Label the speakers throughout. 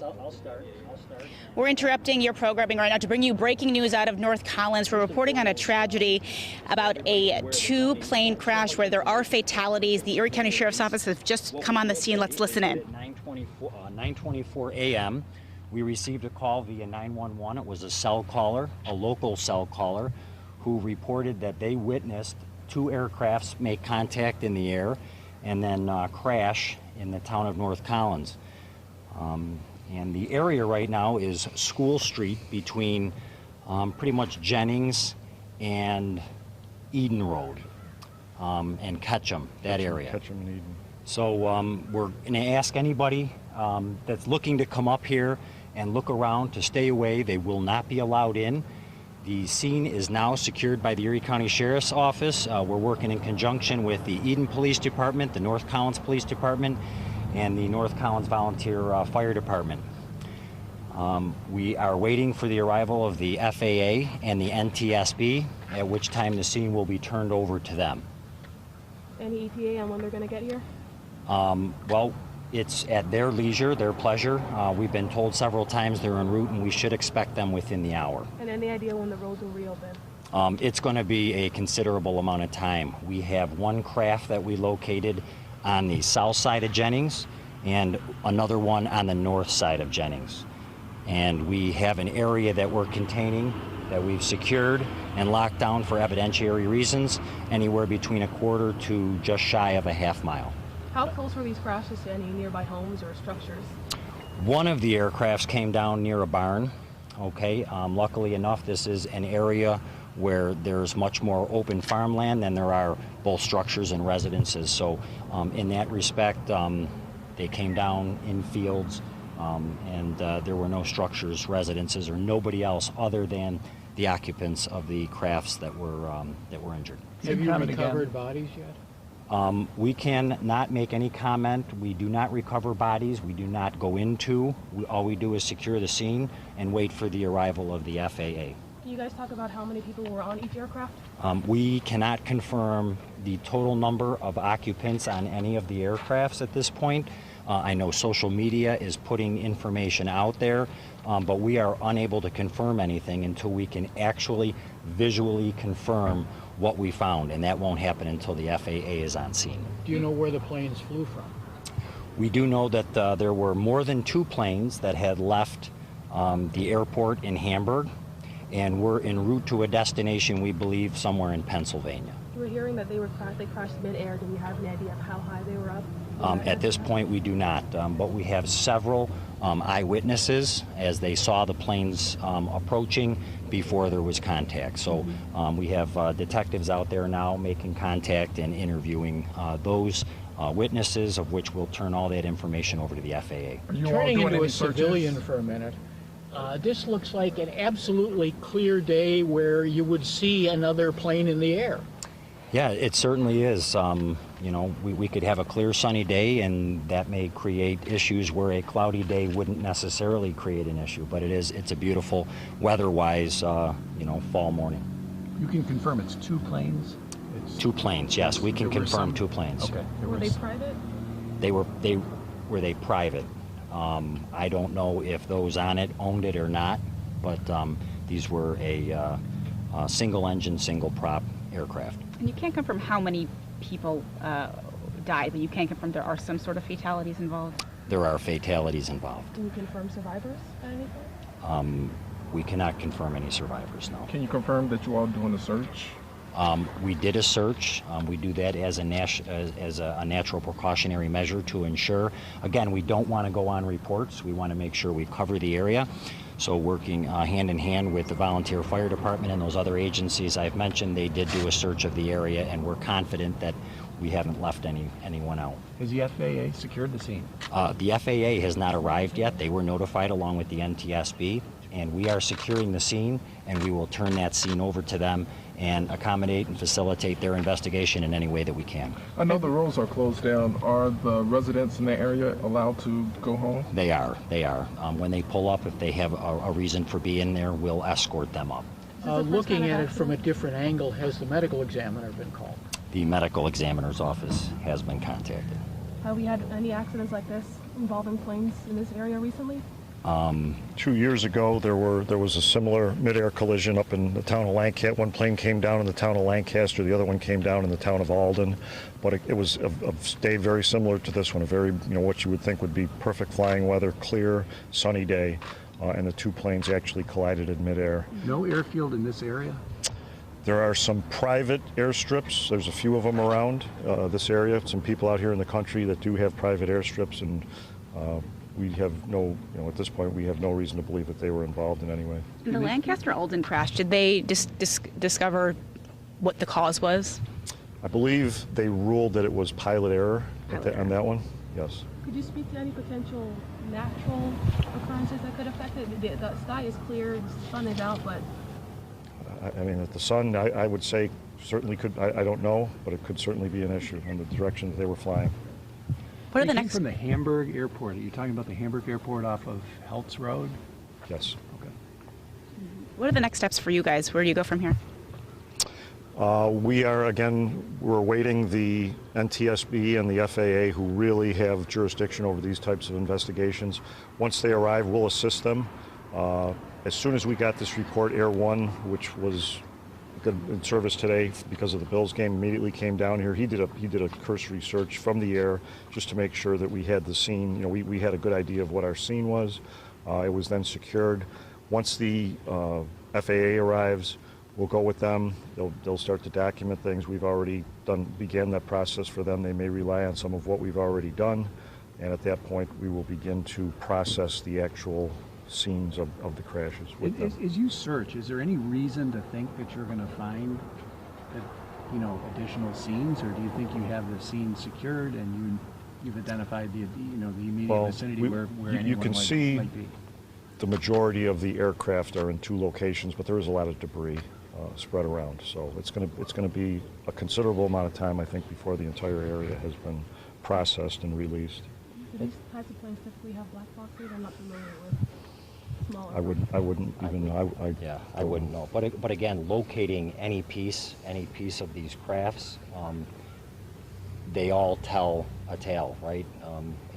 Speaker 1: I'll start.
Speaker 2: We're interrupting your programming right now to bring you breaking news out of North Collins. We're reporting on a tragedy about a two-plane crash where there are fatalities. The Erie County Sheriff's Office has just come on the scene. Let's listen in.
Speaker 1: At 9:24 a.m., we received a call via 911. It was a cell caller, a local cell caller, who reported that they witnessed two aircrafts make contact in the air and then crash in the town of North Collins. And the area right now is School Street between pretty much Jennings and Eden Road and Ketchum, that area.
Speaker 3: Ketchum and Eden.
Speaker 1: So we're going to ask anybody that's looking to come up here and look around to stay away. They will not be allowed in. The scene is now secured by the Erie County Sheriff's Office. We're working in conjunction with the Eden Police Department, the North Collins Police Department, and the North Collins Volunteer Fire Department. We are waiting for the arrival of the FAA and the NTSB, at which time the scene will be turned over to them.
Speaker 4: Any ETA on when they're going to get here?
Speaker 1: Well, it's at their leisure, their pleasure. We've been told several times they're en route, and we should expect them within the hour.
Speaker 4: And any idea when the roads will reopen?
Speaker 1: It's going to be a considerable amount of time. We have one craft that we located on the south side of Jennings and another one on the north side of Jennings. And we have an area that we're containing that we've secured and locked down for evidentiary reasons, anywhere between a quarter to just shy of a half mile.
Speaker 4: How close were these crashes to any nearby homes or structures?
Speaker 1: One of the aircrafts came down near a barn. Okay, luckily enough, this is an area where there's much more open farmland than there are both structures and residences. So in that respect, they came down in fields, and there were no structures, residences, or nobody else other than the occupants of the crafts that were injured.
Speaker 5: Have you recovered bodies yet?
Speaker 1: We can not make any comment. We do not recover bodies. We do not go into. All we do is secure the scene and wait for the arrival of the FAA.
Speaker 4: Can you guys talk about how many people were on each aircraft?
Speaker 1: We cannot confirm the total number of occupants on any of the aircrafts at this point. I know social media is putting information out there, but we are unable to confirm anything until we can actually visually confirm what we found, and that won't happen until the FAA is on scene.
Speaker 5: Do you know where the planes flew from?
Speaker 1: We do know that there were more than two planes that had left the airport in Hamburg and were en route to a destination, we believe, somewhere in Pennsylvania.
Speaker 4: You were hearing that they crashed mid-air. Do you have an idea of how high they were up?
Speaker 1: At this point, we do not, but we have several eyewitnesses as they saw the planes approaching before there was contact. So we have detectives out there now making contact and interviewing those witnesses, of which we'll turn all that information over to the FAA.
Speaker 5: Turning into a civilian for a minute, this looks like an absolutely clear day where you would see another plane in the air.
Speaker 1: Yeah, it certainly is. You know, we could have a clear sunny day, and that may create issues where a cloudy day wouldn't necessarily create an issue. But it's a beautiful weather-wise, you know, fall morning.
Speaker 6: You can confirm it's two planes?
Speaker 1: Two planes, yes. We can confirm two planes.
Speaker 6: Okay.
Speaker 4: Were they private?
Speaker 1: Were they private? I don't know if those on it owned it or not, but these were a single-engine, single-prop aircraft.
Speaker 2: And you can't confirm how many people died, but you can confirm there are some sort of fatalities involved?
Speaker 1: There are fatalities involved.
Speaker 4: Can you confirm survivors at any point?
Speaker 1: We cannot confirm any survivors, no.
Speaker 3: Can you confirm that you are doing a search?
Speaker 1: We did a search. We do that as a natural precautionary measure to ensure. Again, we don't want to go on reports. We want to make sure we cover the area. So working hand in hand with the volunteer fire department and those other agencies I've mentioned, they did do a search of the area, and we're confident that we haven't left anyone out.
Speaker 6: Has the FAA secured the scene?
Speaker 1: The FAA has not arrived yet. They were notified along with the NTSB, and we are securing the scene, and we will turn that scene over to them and accommodate and facilitate their investigation in any way that we can.
Speaker 3: I know the roads are closed down. Are the residents in the area allowed to go home?
Speaker 1: They are. When they pull up, if they have a reason for being there, we'll escort them up.
Speaker 5: Looking at it from a different angle, has the medical examiner been called?
Speaker 1: The medical examiner's office has been contacted.
Speaker 4: Have we had any accidents like this involving planes in this area recently?
Speaker 7: 2 years ago, there was a similar mid-air collision up in the town of Lancaster. One plane came down in the town of Lancaster, the other one came down in the town of Alden. But it was a day very similar to this one, a very, what you would think would be perfect flying weather, clear, sunny day, and the two planes actually collided in midair.
Speaker 6: No airfield in this area?
Speaker 7: There are some private airstrips. There's a few of them around this area. Some people out here in the country that do have private airstrips, and we have no, at this point, we have no reason to believe that they were involved in any way.
Speaker 2: In the Lancaster-Alden crash, did they discover what the cause was?
Speaker 7: I believe they ruled that it was pilot error on that one. Yes.
Speaker 4: Could you speak to any potential natural occurrences that could affect it? The sky is clear, the sun is out, but...
Speaker 7: I mean, the sun, I would say, certainly could, I don't know, but it could certainly be an issue in the direction that they were flying.
Speaker 2: What are the
Speaker 6: You came
Speaker 2: next?
Speaker 6: from the Hamburg airport. Are you talking about the Hamburg airport off of Heltz Road?
Speaker 7: Yes.
Speaker 6: Okay.
Speaker 2: What are the next steps for you guys? Where do you go from here?
Speaker 7: We're awaiting the NTSB and the FAA, who really have jurisdiction over these types of investigations. Once they arrive, we'll assist them. As soon as we got this report, Air One, which was in service today because of the Bills game, immediately came down here. He did a cursory search from the air just to make sure that we had the scene. We had a good idea of what our scene was. It was then secured. Once the FAA arrives, we'll go with them. They'll start to document things. We've already began that process for them. They may rely on some of what we've already done, and at that point, we will begin to process the actual scenes of the crashes with them.
Speaker 6: As you search, is there any reason to think that you're going to find additional scenes, or do you think you have the scene secured and you've identified the immediate vicinity where anyone
Speaker 7: you can see
Speaker 6: might be?
Speaker 7: the majority of the aircraft are in two locations, but there is a lot of debris spread around. So it's going to be a considerable amount of time, I think, before the entire area has been processed and released.
Speaker 4: Do these types of planes typically have black boxes? I'm not familiar with smaller.
Speaker 7: I wouldn't even know.
Speaker 1: I wouldn't know. But again, locating any piece of these crafts, they all tell a tale, right?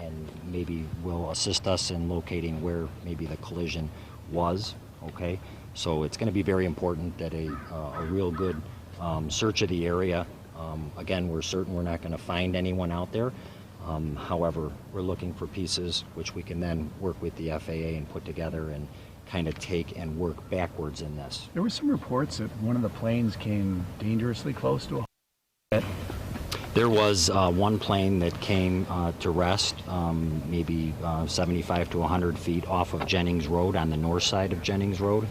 Speaker 1: And maybe will assist us in locating where maybe the collision was. Okay, so it's going to be very important that a real good search of the area. Again, we're certain we're not going to find anyone out there. However, we're looking for pieces which we can then work with the FAA and put together and kind of take and work backwards in this.
Speaker 6: There were some reports that one of the planes came dangerously close to a...
Speaker 1: There was one plane that came to rest maybe 75 to 100 feet off of Jennings Road on the north side of Jennings Road.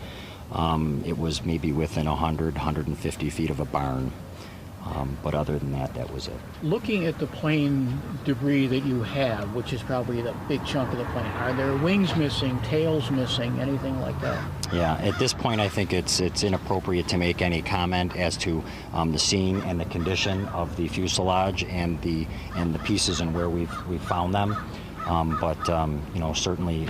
Speaker 1: It was maybe within 100, 150 feet of a barn. But other than that, that was it.
Speaker 5: Looking at the plane debris that you have, which is probably the big chunk of the plane, are there wings missing, tails missing, anything like that?
Speaker 1: Yeah, at this point, I think it's inappropriate to make any comment as to the scene and the condition of the fuselage and the pieces and where we've found them. But certainly,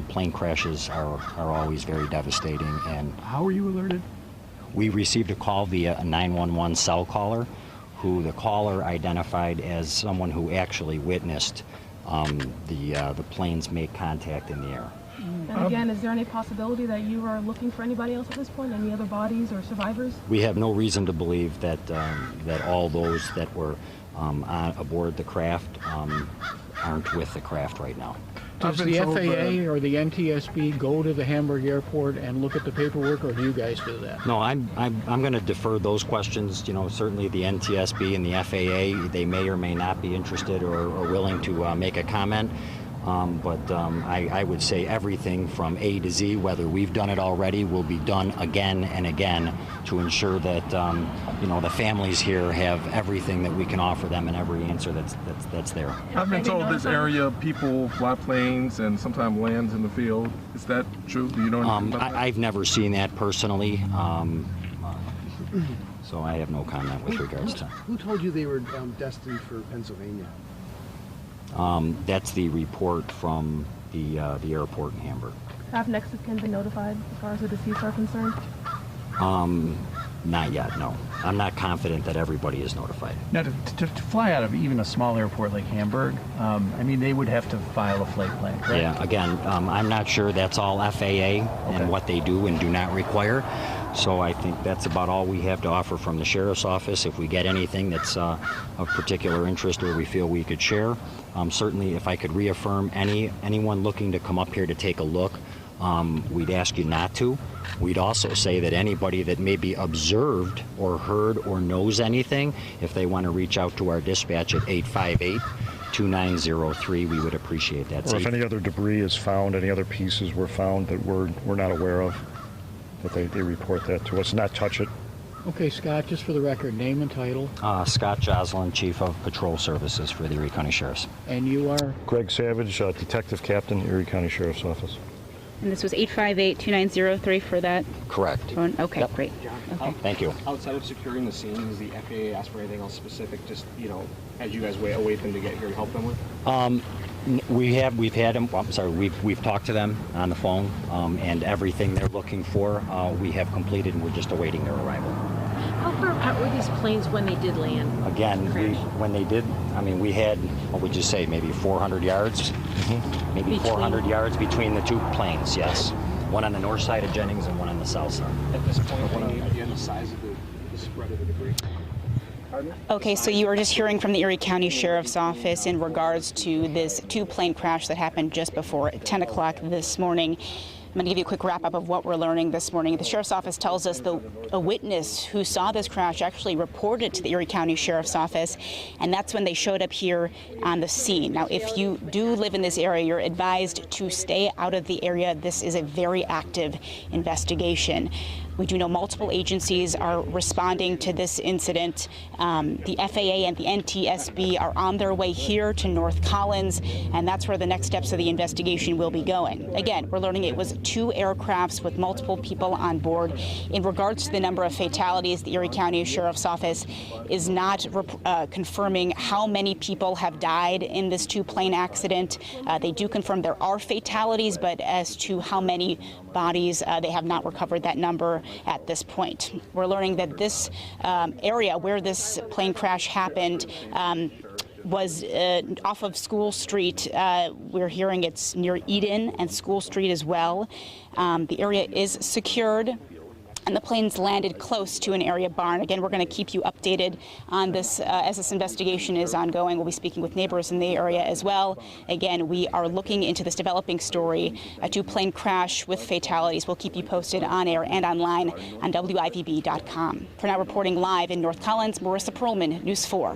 Speaker 1: plane crashes are always very devastating. And
Speaker 6: How were you alerted?
Speaker 1: we received a call via a 911 cell caller, who the caller identified as someone who actually witnessed the planes make contact in the air.
Speaker 4: And again, is there any possibility that you are looking for anybody else at this point? Any other bodies or survivors?
Speaker 1: We have no reason to believe that all those that were aboard the craft aren't with the craft right now.
Speaker 5: Does the FAA or the NTSB go to the Hamburg airport and look at the paperwork, or do you guys do that?
Speaker 1: No, I'm going to defer those questions. Certainly the NTSB and the FAA, they may or may not be interested or willing to make a comment. But I would say everything from A to Z, whether we've done it already, will be done again and again to ensure that the families here have everything that we can offer them and every answer that's there.
Speaker 3: I've been told this area, people fly planes and sometimes lands in the field. Is that true? Do you know anything about that?
Speaker 1: I've never seen that personally, so I have no comment with regards to.
Speaker 8: Who told you they were destined for Pennsylvania?
Speaker 1: That's the report from the airport in Hamburg.
Speaker 4: Have next of kin been notified as far as the deceased are concerned?
Speaker 1: Not yet, no. I'm not confident that everybody is notified.
Speaker 6: Now, to fly out of even a small airport like Hamburg, I mean, they would have to file a flight plan, correct?
Speaker 1: Yeah, again, I'm not sure that's all FAA and what they do and do not require. So I think that's about all we have to offer from the Sheriff's Office. If we get anything that's of particular interest or we feel we could share, certainly if I could reaffirm anyone looking to come up here to take a look, we'd ask you not to. We'd also say that anybody that may be observed or heard or knows anything, if they want to reach out to our dispatch at 858-2903, we would appreciate that.
Speaker 7: Or if any other debris is found, any other pieces were found that we're not aware of, that they report that to us. Not touch it.
Speaker 5: Okay, Scott, just for the record, name and title.
Speaker 1: Scott Joslin, Chief of Patrol Services for the Erie County Sheriff's.
Speaker 5: And you are?
Speaker 7: Greg Savage, Detective Captain, Erie County Sheriff's Office.
Speaker 2: And this was 858-2903 for that?
Speaker 1: Correct.
Speaker 2: Phone? Okay,
Speaker 1: Yep.
Speaker 2: great. Okay.
Speaker 1: Thank you.
Speaker 8: Outside of securing the scene, has the FAA asked for anything else specific, just, as you guys await them to get here to help them with?
Speaker 1: We've had them. I'm sorry. We've talked to them on the phone, and everything they're looking for, we have completed, and we're just awaiting their arrival.
Speaker 9: How far apart were these planes when they did land?
Speaker 1: Again, when they did, I mean, we had, what would you say, maybe 400 yards? Maybe 400 yards between the two planes, yes. One on the north side of Jennings and one on the south side.
Speaker 8: At this point, any idea on the size of the spread of the debris?
Speaker 2: Okay, so you were just hearing from the Erie County Sheriff's Office in regards to this two-plane crash that happened just before 10 o'clock this morning. I'm going to give you a quick wrap-up of what we're learning this morning. The Sheriff's Office tells us a witness who saw this crash actually reported to the Erie County Sheriff's Office, and that's when they showed up here on the scene. Now, if you do live in this area, you're advised to stay out of the area. This is a very active investigation. We do know multiple agencies are responding to this incident. The FAA and the NTSB are on their way here to North Collins, and that's where the next steps of the investigation will be going. Again, we're learning it was two aircrafts with multiple people on board. In regards to the number of fatalities, the Erie County Sheriff's Office is not confirming how many people have died in this two-plane accident. They do confirm there are fatalities, but as to how many bodies, they have not recovered that number at this point. We're learning that this area where this plane crash happened was off of School Street. We're hearing it's near Eden and School Street as well. The area is secured, and the planes landed close to an area barn. Again, we're going to keep you updated on this as this investigation is ongoing. We'll be speaking with neighbors in the area as well. Again, we are looking into this developing story, a two-plane crash with fatalities. We'll keep you posted on air and online on WIVB.com. For now, reporting live in North Collins, Marissa Perlman, News 4.